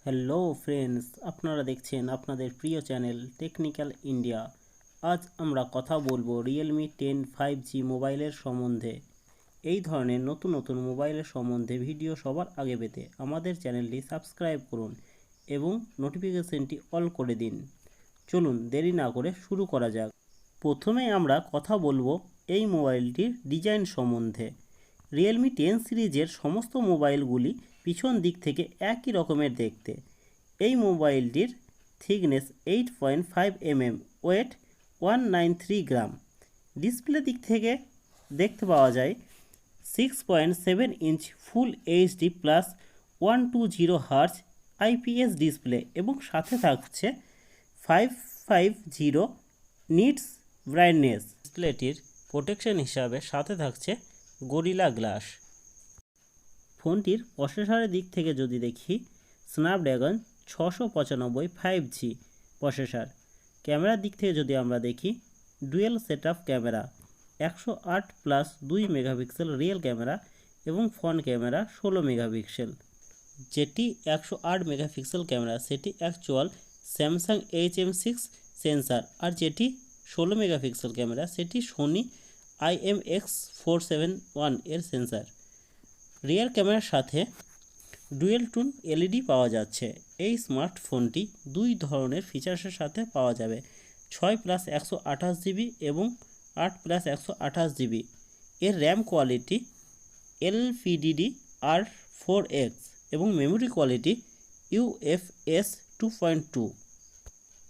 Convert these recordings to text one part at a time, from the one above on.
Hello friends, আপনারা দেখছেন আপনাদের প্রিয় চ্যানেল টেকনিক্যাল ইন্ডিয়া। আজ আমরা কথা বলবো রিয়েলমি 10 5G মোবাইলের সম্বন্ধে। এই ধরনের নতুন নতুন মোবাইলের সম্বন্ধে ভিডিও সবার আগে পেতে আমাদের চ্যানেলটি সাবস্ক্রাইব করুন এবং নোটিফিকেশনটি অল করে দিন। চলুন দেরি না করে শুরু করা যাক। প্রথমে আমরা কথা বলবো এই মোবাইলটির ডিজাইন সম্বন্ধে। রিয়েলমি 10 সিরিজের সমস্ত মোবাইলগুলি পিছন দিক থেকে একই রকমের দেখতে। এই মোবাইলটির থিকনেস 8.5 mm, ওয়েট 193 গ্রাম। ডিসপ্লে দিক থেকে দেখতে পাওয়া যায় 6.7 inch full HD plus 120 hertz IPS display এবং সাথে থাকছে 550 নিটস ব্রাইটনেস। ডিসপ্লেটির প্রোটেকশন হিসাবে সাথে থাকছে গরিলা গ্লাস। ফোনটির প্রসেসরের দিক থেকে যদি দেখি, স্ন্যাপড্রাগন 695 5G প্রসেসর। ক্যামেরার দিক থেকে যদি আমরা দেখি, dual setup camera 108+2 megapixel real camera এবং ফ্রন্ট ক্যামেরা 16 মেগাপিক্সেল। যেটি 108 মেগাপিক্সেল ক্যামেরা সেটি অ্যাকচুয়াল স্যামসাং HM6 সেন্সার, আর যেটি 16 মেগাপিক্সেল ক্যামেরা সেটি সোনি IMX471 এর সেন্সার। রিয়ার ক্যামেরার সাথে ডুয়েল টোন এলইডি পাওয়া যাচ্ছে। এই স্মার্টফোনটি দুই ধরনের ফিচার্সের সাথে পাওয়া যাবে, 6+128GB এবং 8+128GB। এর র্যাম কোয়ালিটি LPDDR4X এবং মেমোরি কোয়ালিটি UFS 2.2।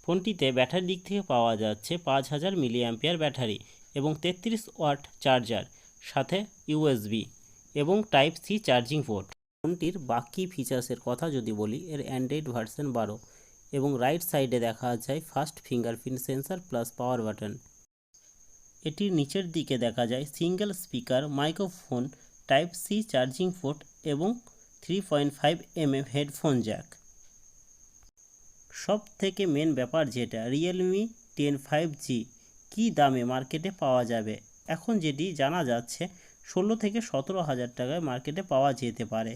ফোনটিতে ব্যাটারির দিক থেকে পাওয়া যাচ্ছে 5000 mAh ব্যাটারি এবং 33 ওয়াট চার্জার, সাথে USB এবং টাইপ সি চার্জিং পোর্ট। ফোনটির বাকি ফিচার্সের কথা যদি বলি, এর অ্যান্ড্রয়েড ভার্সন 12 এবং রাইট সাইডে দেখা যায় fast fingerprint sensor plus power button. এটির নিচের দিকে দেখা যায় single speaker microphone, type C charging port এবং 3.5 mm হেডফোন জ্যাক। সব থেকে মেন ব্যাপার যেটা, রিয়েলমি 10 5G কী দামে মার্কেটে পাওয়া যাবে। এখন যেটি জানা যাচ্ছে 16 থেকে 17 হাজার টাকায় মার্কেটে পাওয়া যেতে পারে।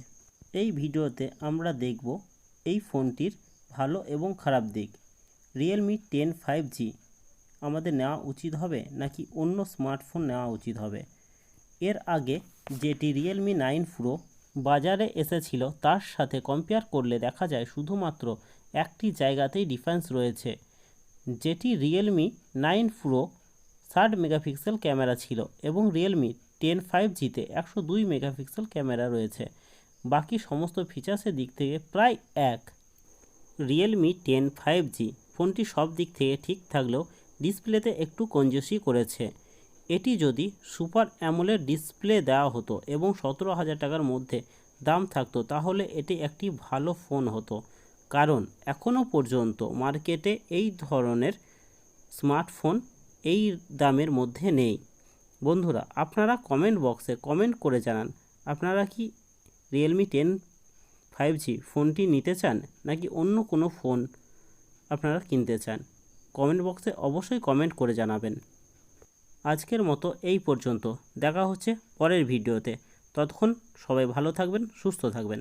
এই ভিডিওতে আমরা দেখব এই ফোনটির ভালো এবং খারাপ দিক। রিয়েলমি 10 5G আমাদের নেওয়া উচিত হবে নাকি অন্য স্মার্টফোন নেওয়া উচিত হবে। এর আগে যেটি রিয়েলমি 9 প্রো বাজারে এসেছিল তার সাথে কম্পেয়ার করলে দেখা যায় শুধুমাত্র একটি জায়গাতেই ডিফারেন্স রয়েছে, যেটি রিয়েলমি 9 প্রো 60 মেগাপিক্সেল ক্যামেরা ছিল এবং রিয়েলমি 10 5Gতে 102 মেগাপিক্সেল ক্যামেরা রয়েছে। বাকি সমস্ত ফিচার্সের দিক থেকে প্রায় এক। রিয়েলমি 10 5G ফোনটি সব দিক থেকে ঠিক থাকলেও ডিসপ্লেতে একটু কঞ্জুসি করেছে। এটি যদি সুপার অ্যামোলেড ডিসপ্লে দেওয়া হতো এবং 17 হাজার টাকার মধ্যে দাম থাকতো তাহলে এটি একটি ভালো ফোন হতো, কারণ এখনও পর্যন্ত মার্কেটে এই ধরনের স্মার্টফোন এই দামের মধ্যে নেই। বন্ধুরা, আপনারা কমেন্ট বক্সে কমেন্ট করে জানান আপনারা কি রিয়েলমি 10 5G ফোনটি নিতে চান নাকি অন্য কোনো ফোন আপনারা কিনতে চান। কমেন্ট বক্সে অবশ্যই কমেন্ট করে জানাবেন। আজকের মতো এই পর্যন্ত, দেখা হচ্ছে পরের ভিডিওতে। ততক্ষণ সবাই ভালো থাকবেন, সুস্থ থাকবেন।